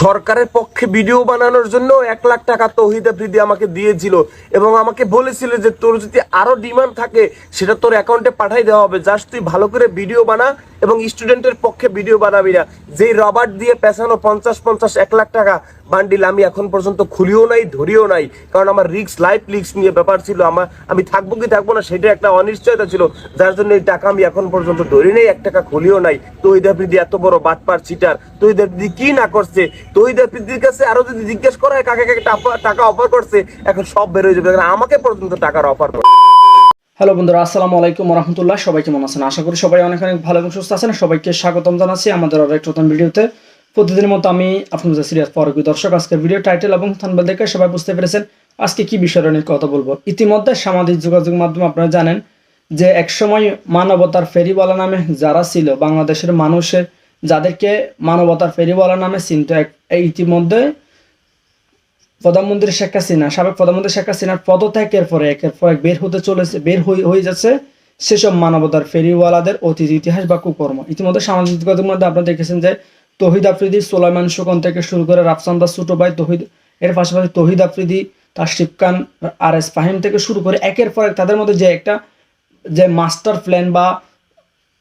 সরকারের পক্ষে ভিডিও বানানোর জন্য 1 লাখ টাকা তৌহিদ আফ্রিদি আমাকে দিয়েছিল এবং আমাকে বলেছিল যে তোর যদি আরো ডিমান্ড থাকে সেটা তোর অ্যাকাউন্টে পাঠিয়ে দেওয়া হবে, জাস্ট তুই ভালো করে ভিডিও বানা এবং স্টুডেন্টের পক্ষে ভিডিও বানাবি না। যেই রবার্ট দিয়ে পেছানো 50-50-1 লাখ টাকা বান্ডিল আমি এখন পর্যন্ত খুলিও নাই, ধরিও নাই, কারণ আমার লাইফ রিস্ক নিয়ে ব্যাপার ছিল। আমি থাকবো কি থাকবো না সেটা একটা অনিশ্চয়তা ছিল, যার জন্য এই টাকা আমি এখন পর্যন্ত ধরি নেই, 1 টাকা খুলিও নাই। তৌহিদ আফ্রিদি এত বড় বাটপার চিটার, তৌহিদ আফ্রিদি কি না করছে? তৌহিদ আফ্রিদির কাছে আরো যদি জিজ্ঞেস করা হয় কাকে কাকে টাকা অফার করছে, এখন সব বের হয়ে যাবে, আমাকে পর্যন্ত টাকার অফার করে। হ্যালো বন্ধুরা, আসসালামু আলাইকুম ওয়া রাহমাতুল্লাহ। সবাই কেমন আছেন? আশা করি সবাই অনেক অনেক ভালো এবং সুস্থ আছেন। সবাইকে স্বাগতম জানাচ্ছি আমাদের আরো একটা নতুন ভিডিওতে। প্রতিদিনের মতো আমি আপনাদের সিরিয়াস ফারুকী। দর্শক, আজকের ভিডিও টাইটেল এবং থাম্বনেল দেখে সবাই বুঝতে পেরেছেন আজকে কি বিষয় নিয়ে কথা বলবো। ইতিমধ্যে সামাজিক যোগাযোগ মাধ্যমে আপনারা জানেন যে একসময় মানবতার ফেরিওয়ালা নামে যারা ছিল, বাংলাদেশের মানুষের যাদেরকে মানবতার ফেরিওয়ালা নামে চিনত, ইতিমধ্যে প্রধানমন্ত্রী শেখ হাসিনা, সাবেক প্রধানমন্ত্রী শেখ হাসিনার পদত্যাগের পরে একের পর এক বের হয়ে যাচ্ছে সেসব মানবতার ফেরিওয়ালাদের অতীত ইতিহাস বা কুকর্ম। ইতিমধ্যে সামাজিক যোগাযোগের মধ্যে আপনারা দেখেছেন যে তৌহিদ আফ্রিদি, সোলাইমান সুকন থেকে শুরু করে রাফসানদার ছোট ভাই তৌহিদ, এর পাশাপাশি তৌহিদ আফ্রিদি, তাশরিফ খান, আর.এস. ফাহিম থেকে শুরু করে একের পর এক তাদের মধ্যে যে মাস্টার প্ল্যান বা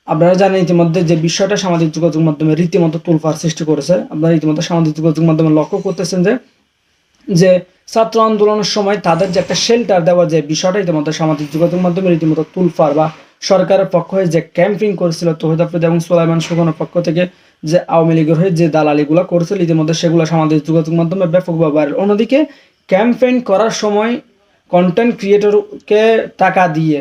আপনারা জানেন ইতিমধ্যে যে বিষয়টা সামাজিক যোগাযোগ মাধ্যমে রীতিমতো তোলপাড় সৃষ্টি করেছে। আপনারা ইতিমধ্যে সামাজিক যোগাযোগ মাধ্যমে লক্ষ্য করতেছেন যে ছাত্র আন্দোলনের সময় তাদের যে একটা শেল্টার দেওয়ার যে বিষয়টা ইতিমধ্যে সামাজিক যোগাযোগ মাধ্যমে রীতিমতো তোলপাড়, বা সরকারের পক্ষ হয়ে যে ক্যাম্পিং করেছিল তৌহিদ আফ্রিদি এবং সোলাইমান সুকনের পক্ষ থেকে যে আওয়ামী লীগের হয়ে যে দালালিগুলো করেছিল, ইতিমধ্যে সেগুলো সামাজিক যোগাযোগ মাধ্যমে ব্যাপকভাবে ভাইরাল। অন্যদিকে ক্যাম্পেইন করার সময় কন্টেন্ট ক্রিয়েটরকে টাকা দিয়ে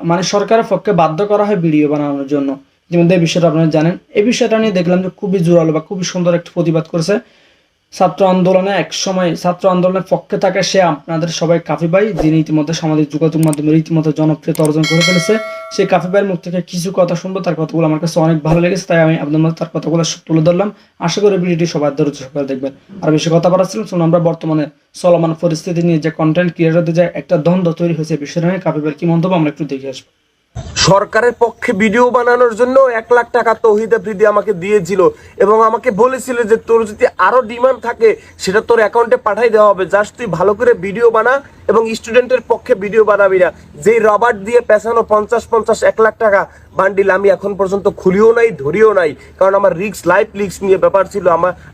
মানে সরকারের পক্ষে বাধ্য করা হয় ভিডিও বানানোর জন্য। ইতিমধ্যে এই বিষয়টা আপনারা জানেন। এই বিষয়টা নিয়ে দেখলাম যে খুবই জোরালো বা খুবই সুন্দর একটা প্রতিবাদ করেছে ছাত্র আন্দোলনে, এক সময় ছাত্র আন্দোলনের পক্ষে থাকে সে আপনাদের সবাই কাফি ভাই, যিনি ইতিমধ্যে সামাজিক যোগাযোগ মাধ্যমে রীতিমতো জনপ্রিয়তা অর্জন করে ফেলেছে। সেই কাফি ভাইয়ের মুখ থেকে কিছু কথা শুনবো, তার কথাগুলো আমার কাছে অনেক ভালো লেগেছে, তাই আমি আপনাদের মধ্যে তার কথাগুলো তুলে ধরলাম। আশা করি ভিডিওটি সবার ধৈর্য সহকারে দেখবেন। আর বেশি কথা বাড়াচ্ছিলাম, শুনুন আমরা বর্তমানে চলমান পরিস্থিতি নিয়ে যে কন্টেন্ট ক্রিয়েটরদের যে একটা দ্বন্দ্ব তৈরি হয়েছে বিষয়টা নিয়ে কাফি ভাইয়ের কি মন্তব্য আমরা একটু দেখে আসবো। সরকারের পক্ষে ভিডিও বানানোর জন্য 1 লাখ টাকা তৌহিদ আফ্রিদি আমাকে দিয়েছিল এবং আমাকে বলেছিল যে তোর যদি আরো ডিমান্ড থাকে সেটা তোর অ্যাকাউন্টে পাঠিয়ে দেওয়া হবে, জাস্ট তুই ভালো করে ভিডিও বানা এবং স্টুডেন্টের পক্ষে ভিডিও বানাবি না। যেই রবার্ট দিয়ে পেছানো 50-50-1 লাখ টাকা বান্ডিল আমি এখন পর্যন্ত খুলিও নাই, ধরিও নাই, কারণ আমার লাইফ রিস্ক নিয়ে ব্যাপার ছিল।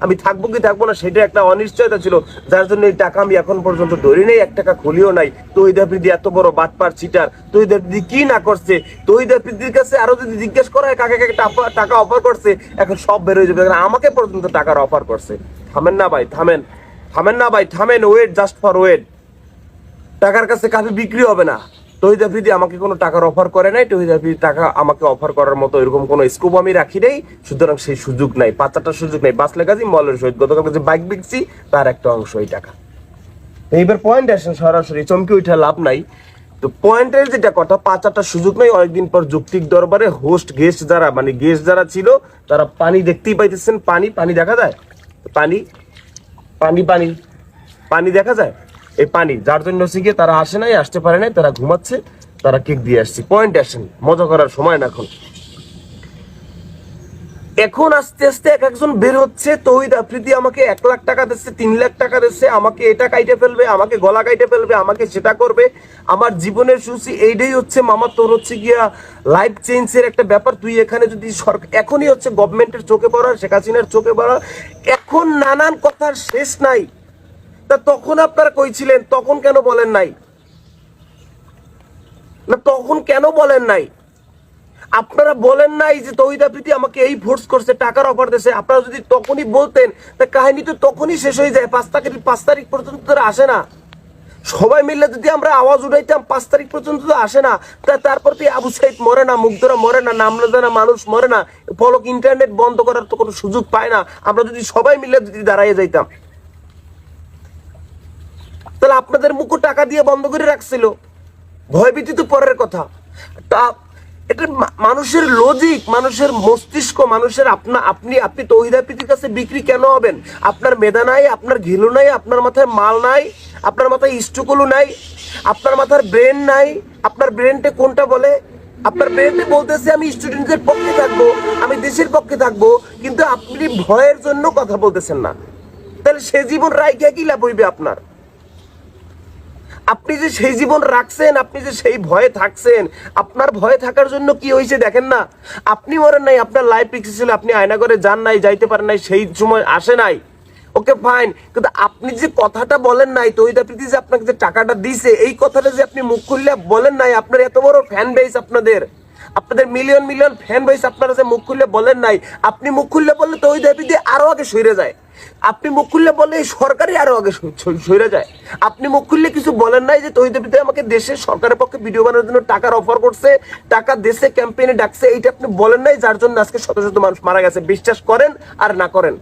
আমি থাকবো কি থাকবো না সেটা একটা অনিশ্চয়তা ছিল, যার জন্য এই টাকা আমি এখন পর্যন্ত ধরি নেই, 1 টাকা খুলিও নাই। তৌহিদ আফ্রিদি এত বড় বাটপার চিটার, তৌহিদ আফ্রিদি কি না করছে? তৌহিদ আফ্রিদির কাছে আরো যদি জিজ্ঞেস করা হয় কাকে কাকে টাকা অফার করছে, এখন সব বের হয়ে যাবে, আমাকে পর্যন্ত টাকার অফার করছে। থামেন না ভাই, থামেন না ভাই, থামেন, ওয়েট, জাস্ট ফর ওয়েট। টাকার কাছে কাফি বিক্রি হবে না। তৌহিদ আফ্রিদি আমাকে কোনো টাকার অফার করে নাই, তৌহিদ আফ্রিদি টাকা আমাকে অফার করার মতো এরকম কোনো স্কোপ আমি রাখি নাই, সুতরাং সেই সুযোগ নাই, 5-4টা সুযোগ নাই। বাসলে গাজী মলের সহিত গতকালকে যে বাইক বিকছি তার একটা অংশ এই টাকা। এইবার পয়েন্ট আসেন, সরাসরি চমকে উঠে লাভ নাই। তো পয়েন্টের যেটা কথা, 5-4টা সুযোগ নাই। অনেকদিন পর যৌক্তিক দরবারে গেস্ট যারা ছিল তারা পানি দেখতেই পাইতেছেন। পানি দেখা যায়, পানি দেখা যায়, এই পানি যার জন্য হচ্ছে গিয়ে তারা আসতে পারে নাই, তারা ঘুমাচ্ছে, তারা কেক দিয়ে আসছে। পয়েন্ট আসেন, মজা করার সময় না এখন আস্তে আস্তে একজন বের হচ্ছে। তৌহিদ আফ্রিদি আমাকে 1 লাখ টাকা দিচ্ছে, 3 লাখ টাকা দিচ্ছে, আমাকে এটা কাইটে ফেলবে, আমাকে গলা কাইটে ফেলবে, আমাকে সেটা করবে। আমার জীবনের সূচি এইটাই হচ্ছে মামা, তোর হচ্ছে গিয়া লাইফ চেঞ্জের একটা ব্যাপার। তুই এখানে যদি এখনই হচ্ছে গভর্নমেন্টের চোখে পড়া, শেখ হাসিনার চোখে পড়া, এখন নানান কথার শেষ নাই। তা তখন আপনারা কইছিলেন, তখন কেন বলেন নাই? না তখন কেন বলেন নাই? আপনারা বলেন নাই যে তৌহিদ আফ্রিদি আমাকে এই ফোর্স করছে, টাকার অফার দিয়েছে। আপনারা যদি তখনই বলতেন তা কাহিনী তো তখনই শেষ হয়ে যায়। 5 তারিখ পর্যন্ত তারা আসে না। সবাই মিলে যদি আমরা আওয়াজ উঠাইতাম 5 তারিখ পর্যন্ত তো আসে না। তারপর তো আবু সাইদ মরে না, মুগ্ধরা মরে না, নাম না জানা মানুষ মরে না, ফলক ইন্টারনেট বন্ধ করার তো কোনো সুযোগ পায় না। আমরা যদি সবাই মিলে দাঁড়াইয়ে যাইতাম, তাহলে আপনাদের মুখও টাকা দিয়ে বন্ধ করে রাখছিল। ভয়ভীতি তো পরের কথা। তা এটা মানুষের লজিক, মানুষের মস্তিষ্ক, মানুষের আপনি তৌহিদ আফ্রিদির কাছে বিক্রি কেন হবেন? আপনার মেধা নাই, আপনার ঘিলু নাই, আপনার মাথায় মাল নাই, আপনার মাথায় স্টুকলু নাই, আপনার মাথার ব্রেন নাই। আপনার ব্রেনটা কোনটা বলে? আপনার ব্রেনটা বলতেছে আমি স্টুডেন্টদের পক্ষে থাকবো, আমি দেশের পক্ষে থাকবো, কিন্তু আপনি ভয়ের জন্য কথা বলতেছেন না। তাহলে সে জীবন রাইখা কি লাভ হইবে আপনার? আপনি যে সেই জীবন রাখছেন, আপনি যে সেই ভয়ে থাকছেন, আপনার ভয়ে থাকার জন্য কি হয়েছে দেখেন না। আপনি মরেন নাই, আপনার লাইফ রিস্ক ছিল, আপনি আয়না করে যান নাই, যাইতে পারেন নাই, সেই সময় আসে নাই, ওকে ফাইন। কিন্তু আপনি যে কথাটা বলেন নাই, তৌহিদ আফ্রিদি যে আপনাকে যে টাকাটা দিছে, এই কথাটা যে আপনি মুখ খুললে বলেন নাই, আপনার এত বড় ফ্যান বেস, আপনাদের মিলিয়ন মিলিয়ন ফ্যান বেস, আপনারা যে মুখ খুললে বলেন নাই। আপনি মুখ খুললে বললে তৌহিদ আফ্রিদি আরো আগে সরে যায়, আপনি মুখ খুললে বললে এই সরকারই আরো আগে সরে যায়। আপনি মুখ খুললে কিছু বলেন নাই যে তৌহিদ আফ্রিদি আমাকে দেশের সরকারের পক্ষে ভিডিও বানানোর জন্য টাকার অফার করছে, টাকা দেশে ক্যাম্পেইনে ডাকছে, এইটা আপনি বলেন নাই, যার জন্য আজকে শত শত মানুষ মারা গেছে। বিশ্বাস করেন আর না করেন।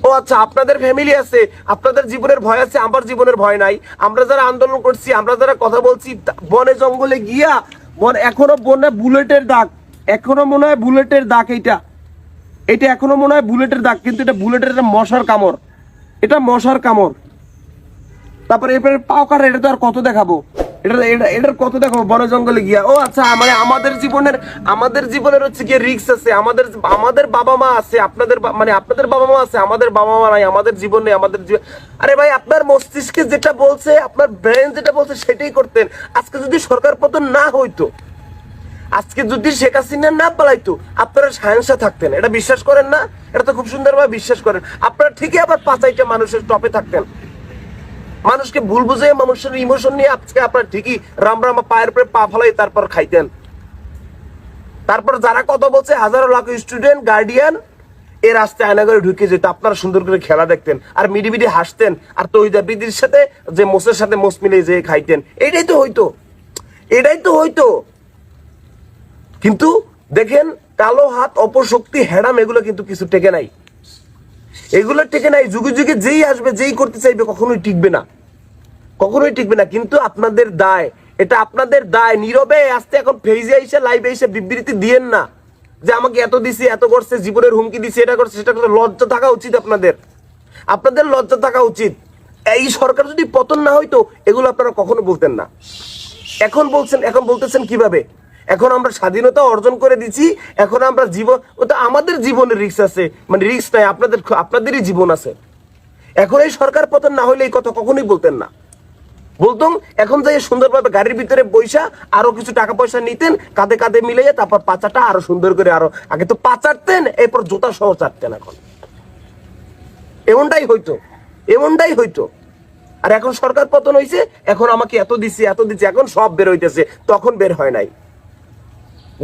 ও আচ্ছা, আপনাদের ফ্যামিলি আছে, আপনাদের জীবনের ভয় আছে, আমার জীবনের ভয় নাই। আমরা যারা আন্দোলন করছি, আমরা যারা কথা বলছি, বনে জঙ্গলে গিয়া এখনো বনে বুলেটের দাগ, এখনো মনে হয় বুলেটের দাগ, এটা এখনো মনে হয় বুলেটের দাগ, কিন্তু এটা বুলেটের মশার কামড়, এটা মশার কামড়। তারপরে এরপরে পাও কাটা, এটা তো আর কত দেখাবো, এটার কত দেখাবো বনে জঙ্গলে গিয়া। ও আচ্ছা, মানে আমাদের জীবনের হচ্ছে কি রিস্ক আছে, আমাদের বাবা মা আছে, আপনাদের বাবা মা আছে, আমাদের বাবা মা নাই, আমাদের জীবন নেই, আমাদের জীবন। আরে ভাই, আপনার মস্তিষ্কে যেটা বলছে, আপনার ব্রেন যেটা বলছে সেটাই করতেন। আজকে যদি সরকার পতন না হইতো, আজকে যদি শেখ হাসিনা না পালাইতো, আপনারা সাহসা থাকতেন। এটা বিশ্বাস করেন না? এটা তো খুব সুন্দরভাবে বিশ্বাস করেন। আপনারা ঠিকই আবার 5-8টা মানুষের টপে থাকতেন, মানুষকে ভুল বুঝে, মানুষের ইমোশন নিয়ে আজকে আপনারা ঠিকই রামরামা পায়ের উপরে পা ফেলাই তারপর খাইতেন। তারপর যারা কথা বলছে, হাজারো লাখ স্টুডেন্ট, গার্ডিয়ান, এর রাস্তায় আয়না করে ঢুকে যেত, আপনারা সুন্দর করে খেলা দেখতেন আর মিডি মিডি হাসতেন, আর তৌহিদ আফ্রিদির সাথে যে মোসের সাথে মোস মিলে যে খাইতেন। এটাই তো হইতো। কিন্তু দেখেন, কালো হাত, অপশক্তি, হ্যাডাম, এগুলো কিন্তু কিছু টেকে নাই, এগুলো টেকে নাই। যুগে যুগে যেই আসবে, যেই করতে চাইবে, কখনোই টিকবে না। কিন্তু আপনাদের দায়, এটা আপনাদের দায়। নীরবে আসতে এখন ফেজে এসে, লাইভে এসে বিবৃতি দিয়েন না যে আমাকে এত দিছি, এত করছে, জীবনের হুমকি দিছে, এটা করছে, সেটা করছে। লজ্জা থাকা উচিত আপনাদের লজ্জা থাকা উচিত। এই সরকার যদি পতন না হইতো, এগুলো আপনারা কখনো বলতেন না। এখন বলতেছেন কিভাবে? এখন আমরা স্বাধীনতা অর্জন করে দিচ্ছি, এখন আমরা ওটা আমাদের জীবনের রিস্ক আছে, মানে রিস্ক নাই, আপনাদেরই জীবন আছে। এখন এই সরকার পতন না হইলে এই কথা কখনোই বলতেন না। বলতাম এখন যাই সুন্দরভাবে গাড়ির ভিতরে বৈশা আরো কিছু টাকা পয়সা নিতেন, কাঁধে কাঁধে মিলাইয়া, তারপর পাচাটা আরো সুন্দর করে, আরো আগে তো পা চাটতেন, এরপর জুতা সহ চাটতেন। এখন এমনটাই হইতো। আর এখন সরকার পতন হয়েছে, এখন আমাকে এত দিচ্ছে, এখন সব বের হইতেছে, তখন বের হয় নাই।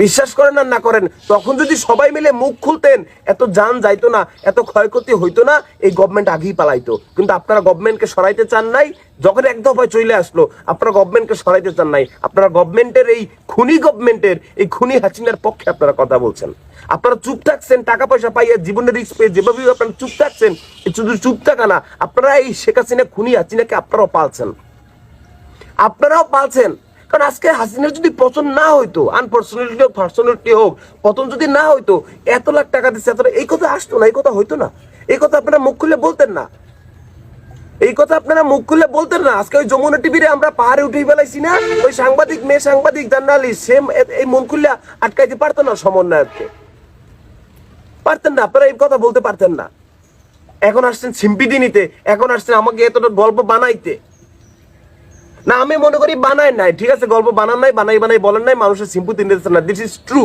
বিশ্বাস করেন আর না করেন, তখন যদি সবাই মিলে মুখ খুলতেন, এত জান যাইতো না, এত ক্ষয়ক্ষতি হইতো না, এই গভর্নমেন্ট আগেই পালাইতো। কিন্তু আপনারা গভর্নমেন্টকে সরাইতে চান নাই। যখন এক দফায় চলে আসলো, আপনারা গভর্নমেন্টকে সরাইতে চান নাই। আপনারা গভর্নমেন্টের এই খুনি হাসিনার পক্ষে আপনারা কথা বলছেন। আপনারা চুপ থাকছেন, টাকা পয়সা পাইয়া, জীবনের রিস্ক পেয়ে, যেভাবে আপনারা চুপ থাকছেন, শুধু চুপ থাকা না, আপনারা এই শেখ হাসিনা, খুনি হাসিনাকে আপনারাও পালছেন। কারণ আজকে হাসিনার যদি পতন না হইতো, আনফরচুনেটলি হোক, ফরচুনেটলি হোক, পতন যদি না হইতো, এত লাখ টাকা দিচ্ছে, এই কথা আসতো না, এই কথা হইতো না, এই কথা আপনারা মুখ খুলে বলতেন না। আজকে ওই যমুনা টিভিরে আমরা পাহাড়ে উঠে ফেলাইছি না, ওই মেয়ে সাংবাদিক জার্নালিস্ট, সেম এই মন খুলে আটকাইতে পারতো না সমন্বয়ককে, পারতেন না, আপনারা এই কথা বলতে পারতেন না। এখন আসছেন সিম্পিতি নিতে, এখন আসছেন আমাকে এতটা গল্প বানাইতে। না, আমি মনে করি বানায় নাই, ঠিক আছে, গল্প বানান নাই, বানাই বলেন নাই, মানুষের সিম্পতি নিতেছেন না, দিস ইজ ট্রু,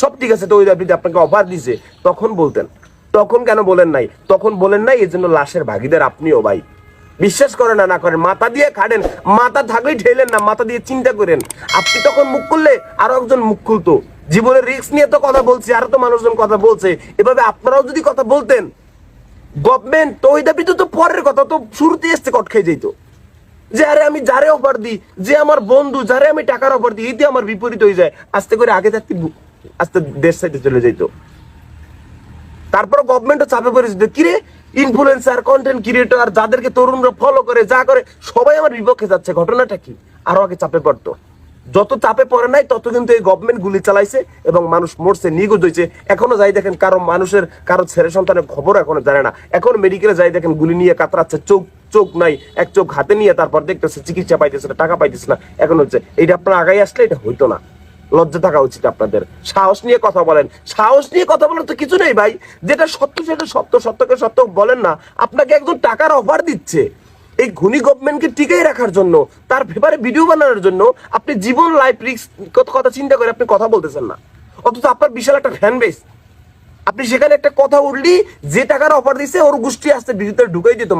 সব ঠিক আছে। তো ওই আপনি আপনাকে অফার দিছে, তখন বলতেন, তখন কেন বলেন নাই? এই জন্য লাশের ভাগিদার আপনিও ভাই। বিশ্বাস করেন না করেন, মাথা দিয়ে খাড়েন, মাথা থাকলেই ঠেলেন না, মাথা দিয়ে চিন্তা করেন। আপনি তখন মুখ খুললে আরো একজন মুখ খুলতো। জীবনের রিস্ক নিয়ে তো কথা বলছি, আরো তো মানুষজন কথা বলছে, এভাবে আপনারাও যদি কথা বলতেন, গভর্নমেন্ট তৌহিদ আফ্রিদি তো পরের কথা, তো শুরুতে এসছে কট খেয়ে যেত যে আরে আমি যারে অফার দিই, যে আমার বন্ধু, যারে আমি টাকার অফার দিই, এতে আমার বিপরীত হয়ে যায়, আস্তে করে আগে থাকতে আস্তে দেশ সাইডে চলে যেত। তারপর গভর্নমেন্টও চাপে পড়েছিল, কিরে ইনফ্লুয়েন্সার, কন্টেন্ট ক্রিয়েটর, যাদেরকে তরুণরা ফলো করে, যা করে, সবাই আমার বিপক্ষে যাচ্ছে, ঘটনাটা কি? আরো আগে চাপে পড়তো। যত চাপে পড়ে নাই, তত কিন্তু এই গভর্নমেন্ট গুলি চালাইছে এবং মানুষ মরছে, নিখোঁজ হয়েছে। এখনো যাই দেখেন, কারো ছেলে সন্তানের খবর এখনো জানে না। এখন মেডিকেলে যাই দেখেন, গুলি নিয়ে কাতরাচ্ছে, চোখ নাই, এক চোখ হাতে নিয়ে তারপর দেখতেছে চিকিৎসা পাইতেছে না, টাকা পাইতেছে না। এখন হচ্ছে এইটা আপনার আগাই আসলে এটা হইতো না। লজ্জা থাকা উচিত আপনাদের। সাহস নিয়ে কথা বলেন, সাহস নিয়ে কথা বলার তো কিছু নেই ভাই। যেটা সত্য সেটা সত্য, সত্যকে সত্য বলেন না। আপনাকে একজন টাকার অফার দিচ্ছে এই ঘুনি গভর্নমেন্টকে টিকাই রাখার জন্য, তার ব্যাপারে ভিডিও বানানোর জন্য। আপনি জীবন লাইফ রিস্ক কথা চিন্তা করে আপনি কথা বলতেছেন না, অথচ আপনার বিশাল একটা ফ্যান বেস। আপনি সেখানে একটা কথা উঠলি, যে টাকার অফার দিচ্ছে ওর গোষ্ঠী আসতে ভিতরে ঢুকাই দিত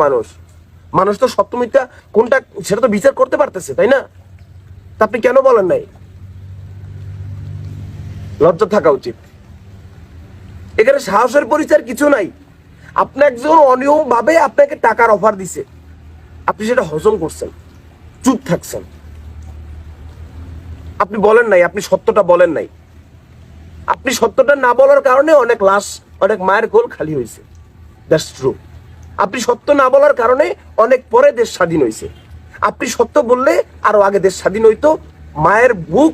মানুষ তো সত্য মিথ্যা কোনটা সেটা তো বিচার করতে পারতেছে, তাই না? তা আপনি কেন বলেন নাই? লজ্জা থাকা উচিত। এখানে সাহসের পরিচয় কিছু নাই। আপনি একজন অনিয়ম ভাবে আপনাকে টাকার অফার দিছে, আপনি সেটা হজম করছেন, চুপ থাকছেন, আপনি বলেন নাই, আপনি সত্যটা বলেন নাই। আপনি সত্যটা না বলার কারণে অনেক লাশ, অনেক মায়ের কোল খালি হয়েছে। That's true. আপনি সত্য না বলার কারণে অনেক পরে দেশ স্বাধীন হয়েছে। আপনি সত্য বললে আরো আগে দেশ স্বাধীন হইতো, মায়ের বুক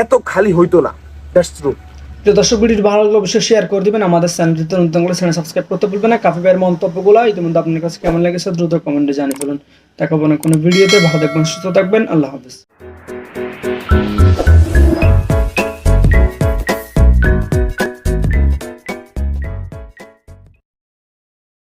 এত খালি হইতো না। That's true. প্রিয় দর্শক, ভিডিওটি ভালো লাগলে অবশ্যই শেয়ার করে দিবেন। আমাদের চ্যানেলটিতে নতুন করে চ্যানেল সাবস্ক্রাইব করতে ভুলবেন না। কাফি ভাইয়ের মন্তব্যগুলো ইতিমধ্যে আপনার কাছে কেমন লেগেছে দ্রুত কমেন্টে জানিয়ে ফেলুন। দেখা হবে না কোনো ভিডিওতে। ভালো থাকবেন, সুস্থ থাকবেন। আল্লাহ হাফেজ।